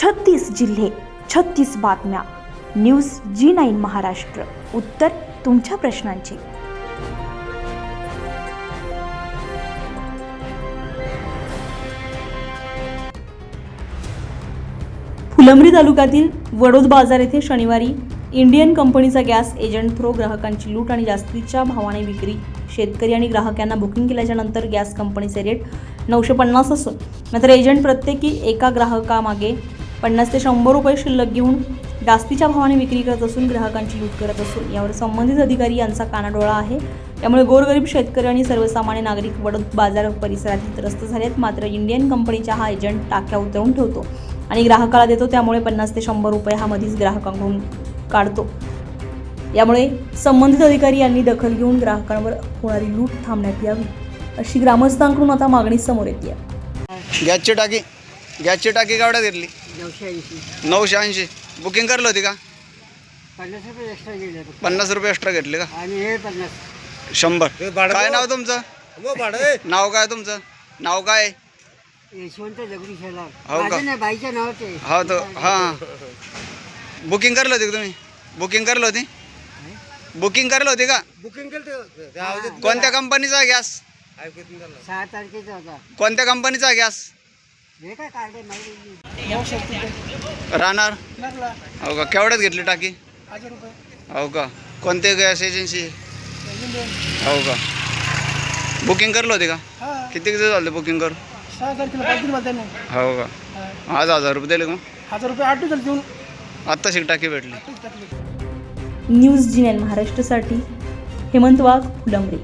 36 जिल्हे, 36 बातम्या. News G9 Maharashtra. उत्तर तुमच्या प्रश्नांची. फुलंब्री तालुक्यातील वडोद बाजार येथे शनिवारी इंडियन कंपनीचा गॅस एजंट थ्रो ग्राहकांची लूट आणि जास्तीच्या भावाने विक्री. शेतकरी आणि ग्राहकांना बुकिंग केल्याच्या नंतर गॅस कंपनीचे रेट 950 असून मात्र एजंट प्रत्येकी एका ग्राहकामागे 50 ते 100 रुपये शिल्लक घेऊन जास्तीच्या भावाने विक्री करत असून ग्राहकांची लूट करत असून यावर संबंधित अधिकारी यांचा कानाडोळा आहे. त्यामुळे गोरगरीब शेतकरी आणि सर्वसामान्य नागरिक वडोद बाजार परिसरातील त्रस्त झालेत. मात्र इंडियन कंपनीचा हा एजंट टाक्या उतरवून ठेवतो आणि ग्राहकाला देतो. त्यामुळे 50 ते 100 रुपये हा मधीच ग्राहकांकडून काढतो. यामुळे संबंधित अधिकारी यांनी दखल घेऊन ग्राहकांवर होणारी लूट थांबण्यात यावी अशी ग्रामस्थांकडून आता मागणी समोर येते. गॅसची टाकी केवढ्यात घेतली? 980. बुकिंग करली होती का? 50 रुपये एक्स्ट्रा गेले. 50 रुपये एक्स्ट्रा घेतले का? आणि हे 50. 100. काय नाव तुमचं? नाव काय तुमचं? नाव काय? यशवंत जगदीश शेलार. हो का? माझं नाही, बाईच्या नावाचे. हो तो हां. बुकिंग करली होती का तुम्ही? बुकिंग करली होती का? बुकिंग केलं. कोणत्या कंपनीचा गॅस? 6 तारखेचा होता. कोणत्या कंपनीचा गॅस हे काय कार्ड आहे माहिती? राहणार? हो का? केवढ्यात घेतली टाकी? 1000 रुपये. हो का? कोणते गॅस एजन्सी? हो का? बुकिंग करली होती का? किती दिवस झाले बुकिंग करू? 6 तारखेला 5 दिन मध्ये नाही. हो का? आज 1000 रुपये दिले का? 1000 रुपये 8 दिवस देऊन आत्ता शिक टाकी भेटली. न्यूज G9 महाराष्ट्रासाठी हेमंत वाघ, फुलंब्री.